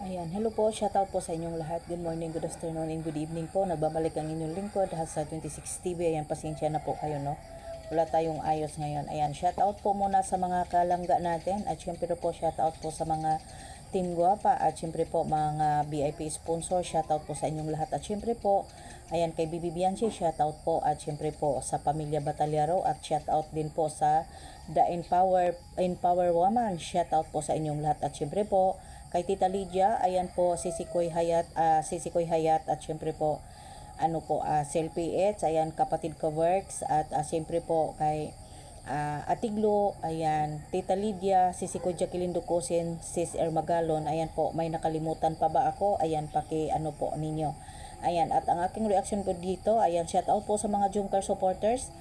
Ayan, hello po, shoutout po sa inyong lahat. Good morning, good afternoon, and good evening po. Nagbabalik ang inyong lingkod, Hashtag 26 TV. Ayan, pasensya na po kayo, no? Wala tayong ayos ngayon. Ayan, shoutout po muna sa mga kalangga natin. At syempre po, shoutout po sa mga Team Guapa. At syempre po, mga VIP sponsor. Shoutout po sa inyong lahat. At syempre po, ayan, kay Bibi Bianchi, shoutout po. At syempre po, sa Pamilya Batalyaro. At shoutout din po sa The Empower Woman. Shoutout po sa inyong lahat. At syempre po, kay Tita Lydia, ayan po, Sisikoy Hayat, at syempre po, Selfie Eds, ayan, kapatid ko Works, at syempre po, kay Atiglo, ayan, Tita Lydia, Sisikoy Jacqueline Ducosin, Sis Ermagalon, ayan po, may nakalimutan pa ba ako? Ayan, po ninyo. Ayan, at ang aking reaction po dito, ayan, shout out po sa mga Jungkar supporters,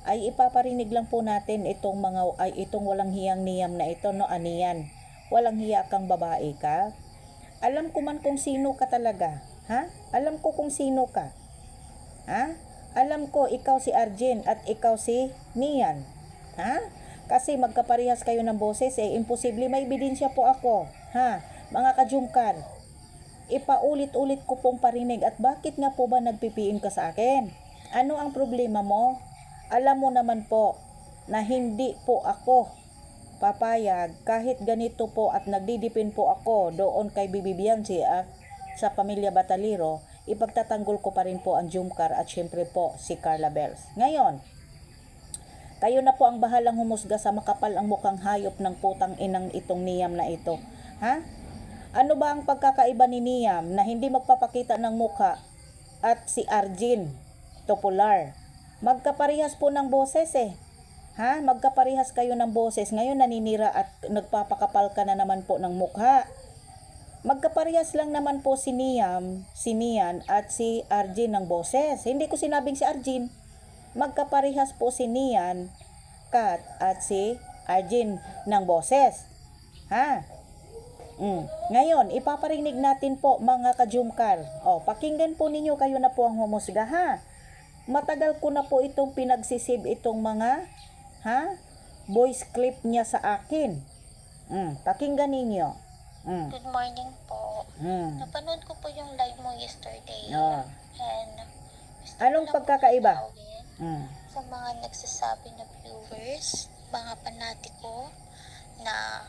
ay ipaparinig lang po natin itong walang hiyang niyam na ito, no, aniyan. Walang hiya kang babae ka. Alam ko man kung sino ka talaga. Ha? Alam ko kung sino ka. Ha? Alam ko ikaw si Arjen at ikaw si Nian. Ha? Kasi magkaparehas kayo ng boses, imposible. May ebidensya po ako. Ha? Mga kajungkar. Ipaulit-ulit ko pong parinig. At bakit nga po ba nagpipiin ka sa akin? Ano ang problema mo? Alam mo naman po na hindi po ako papayag kahit ganito po at nagdidipin po ako doon kay Bibi Bianchi sa Pamilya Bataliro, ipagtatanggol ko pa rin po ang Jungkar at syempre po si Carla Bells. Ngayon, kayo na po ang bahalang humusga sa makapal ang mukhang hayop ng putang inang itong Niyam na ito. Ha? Ano ba ang pagkakaiba ni Niyam na hindi magpapakita ng mukha at si Arjen Topolar? Magkaparehas po ng boses Ha? Magkaparehas kayo ng boses. Ngayon naninira at nagpapakapal ka na naman po ng mukha. Magkaparehas lang naman po si Nian at si Arjen ng boses. Hindi ko sinabing si Arjen. Magkaparehas po si Nian, Kat at si Arjen ng boses. Ha? Ngayon, ipaparinig natin po mga kajumkar. Pakinggan po ninyo, kayo na po ang humusga, ha? Matagal ko na po itong pinagsisib itong mga voice clip niya sa akin. Pakinggan ninyo. Good morning po. Napanood ko po yung live mo yesterday. And anong pagkakaiba? Sa mga nagsasabi na viewers, mga panatiko na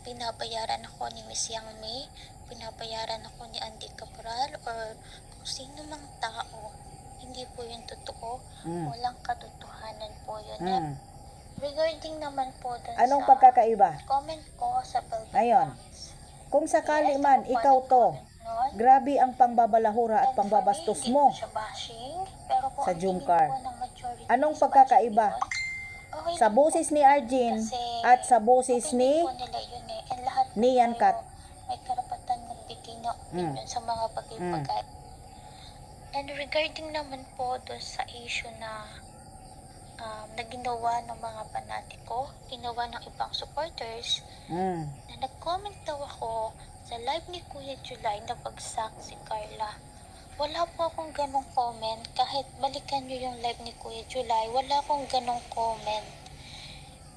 pinabayaran ako ni Miss Yang May, pinabayaran ako ni Andy Cabral, or kung sino mang tao, hindi po yun totoo. Walang katotohanan po yun. Regarding naman po dun anong sa comment ko sa ngayon, kung sakali man ikaw to, grabe ang pangbabalahura at pangbabastos mo sa Jungkar. Anong pagkakaiba sa boses ni Arjen at sa boses ni Nian Kat? May karapatan magbigay ng opinion sa mga bagay-bagay. And regarding naman po doon sa issue na na ginawa ng mga panatiko, ginawa ng ibang supporters, na nag-comment daw ako sa live ni Kuya July na bagsak si Carla. Wala po akong ganong comment. Kahit balikan nyo yung live ni Kuya July, wala akong ganong comment.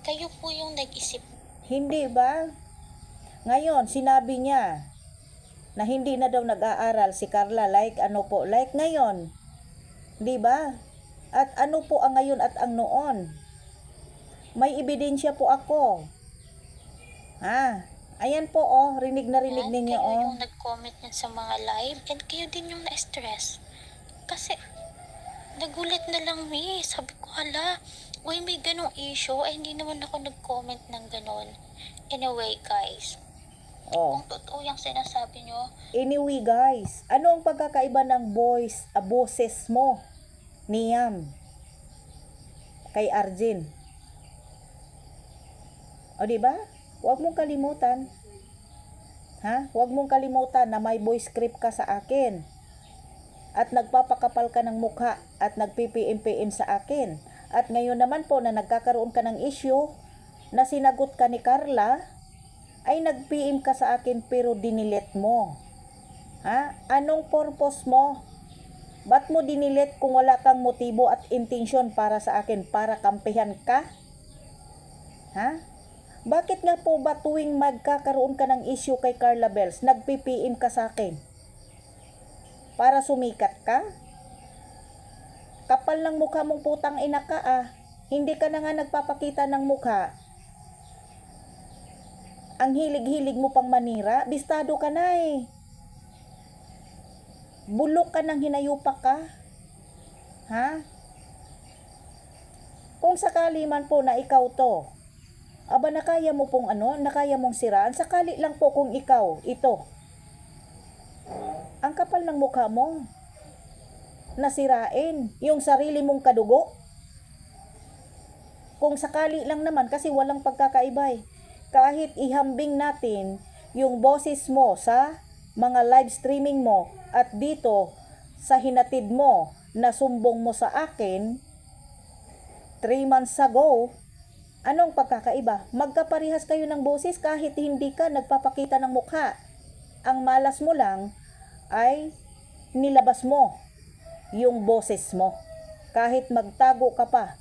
Kayo po yung nag-isip. Hindi ba? Ngayon, sinabi niya na hindi na daw nag-aaral si Carla, like ngayon. Di ba? At ano po ang ngayon at ang noon? May ebidensya po ako. Ayan po rinig na rinig ninyo Kayo yung nag-comment yan sa mga live, and kayo din yung na-stress. Kasi nagulat na lang sabi ko, may ganong issue, hindi naman ako nag-comment ng ganon. Anyway guys, kung totoo yung sinasabi nyo. Anyway guys, ano ang pagkakaiba ng boses mo, Niam, kay Arjen? Diba? Huwag mong kalimutan. Huwag mong kalimutan na may voice script ka sa akin. At nagpapakapal ka ng mukha at nagpipim-pim sa akin. At ngayon naman po na nagkakaroon ka ng issue na sinagot ka ni Carla, ay nag-PM ka sa akin pero dinilet mo. Anong purpose mo? Ba't mo dinilet kung wala kang motibo at intensyon para sa akin, para kampihan ka? Bakit nga po ba tuwing magkakaroon ka ng issue kay Carla Bells, nagpi-PM ka sa akin? Para sumikat ka? Kapal ng mukha mong putang ina ka ah. Hindi ka na nga nagpapakita ng mukha. Ang hilig-hilig mo pang manira, bistado ka na eh. Bulok ka ng hinayupak ka. Ha? Kung sakali man po na ikaw to, aba nakaya mo pong nakaya mong siraan, sakali lang po kung ikaw, ito. Ang kapal ng mukha mo. Nasirain yung sarili mong kadugo. Kung sakali lang naman, kasi walang pagkakaiba eh. Kahit ihambing natin yung boses mo sa mga live streaming mo at dito sa hinatid mo na sumbong mo sa akin 3 months ago, anong pagkakaiba? Magkaparehas kayo ng boses kahit hindi ka nagpapakita ng mukha. Ang malas mo lang ay nilabas mo yung boses mo. Kahit magtago ka pa,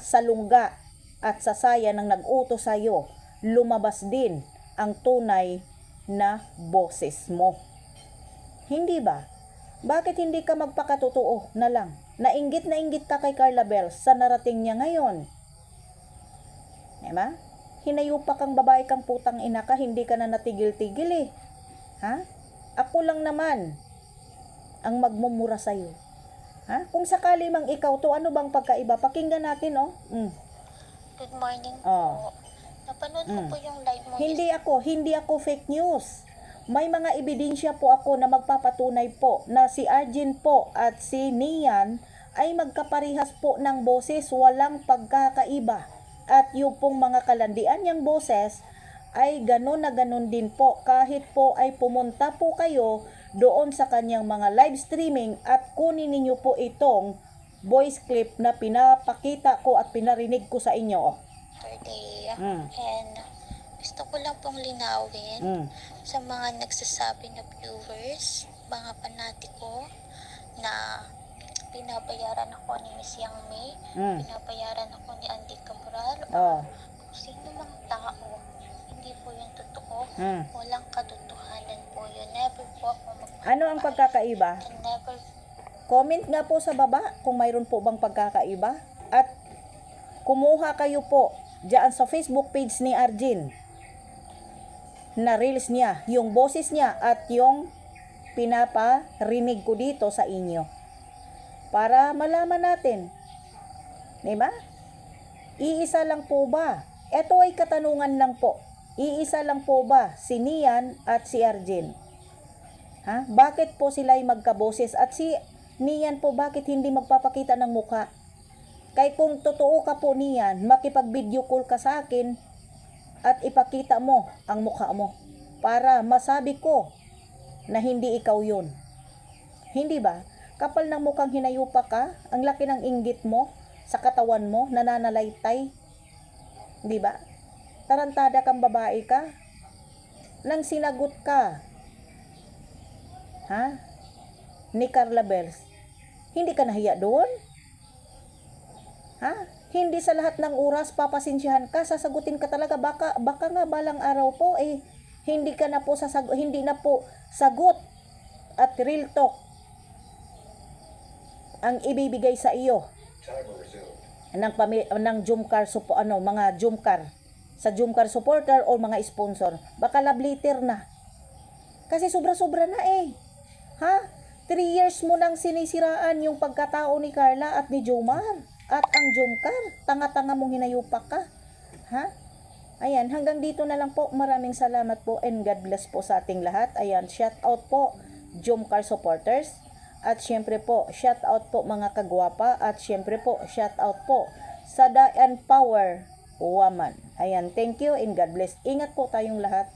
sa lungga at sa saya ng nag-utos sa'yo, lumabas din ang tunay na boses mo. Hindi ba? Bakit hindi ka magpakatotoo na lang? Nainggit ka kay Carla Bells sa narating niya ngayon. Diba? Hinayupak kang babae kang putang ina ka, hindi ka na natigil-tigil eh. Ako lang naman ang magmumura sa'yo. Kung sakali mang ikaw to, ano bang pagkaiba? Pakinggan natin, oh. Good morning po. Napanood ko po yung live mo. Hindi ako fake news. May mga ebidensya po ako na magpapatunay po na si Arjen po at si Nian ay magkaparehas po ng boses, walang pagkakaiba. At yung pong mga kalandian niyang boses ay ganon na ganon din po kahit po ay pumunta po kayo doon sa kanyang mga live streaming at kunin ninyo po itong voice clip na pinapakita ko at pinarinig ko sa inyo. Yesterday. And gusto ko lang pong linawin sa mga nagsasabi na viewers, mga panatiko na pinabayaran ako ni Miss Yang May, pinabayaran ako ni Andy Cabral, kung sino mang tao. Hindi po yung totoo. Walang katotohanan po yun. Never po ako Ano ang pagkakaiba? never. Comment nga po sa baba kung mayroon po bang pagkakaiba. At kumuha kayo po dyan sa Facebook page ni Arjen na reels niya, yung boses niya at yung pinaparinig ko dito sa inyo. Para malaman natin. Diba? Iisa lang po ba? Ito ay katanungan lang po. Iisa lang po ba si Nian at si Arjen? Bakit po sila ay magkaboses? At si Nian po bakit hindi magpapakita ng mukha? Kaya kung totoo ka po Nian, makipag-video call ka sa akin at ipakita mo ang mukha mo para masabi ko na hindi ikaw yun. Hindi ba? Kapal ng mukhang hinayupa ka, ang laki ng inggit mo sa katawan mo, nananalaytay. Di ba? Tarantada kang babae ka. Nang sinagot ka, ni Carla Bells, hindi ka nahiya doon? Hindi sa lahat ng oras papasensyahan ka, sasagutin ka talaga. Baka nga balang araw po hindi na po sagot at real talk ang ibibigay sa iyo ng Jumcar mga Jumcar sa Jumcar supporter o mga sponsor. Baka love letter na. Kasi sobra-sobra na 3 years mo nang sinisiraan yung pagkatao ni Carla at ni Jomar. At ang Jumcar, tanga-tanga mong hinayupak ka. Ayan, hanggang dito na lang po. Maraming salamat po and God bless po sa ating lahat. Ayan, shout out po Jumcar supporters. At syempre po, shout out po mga kagwapa. At syempre po, shout out po sa The Empower Woman. Ayan, thank you and God bless. Ingat po tayong lahat.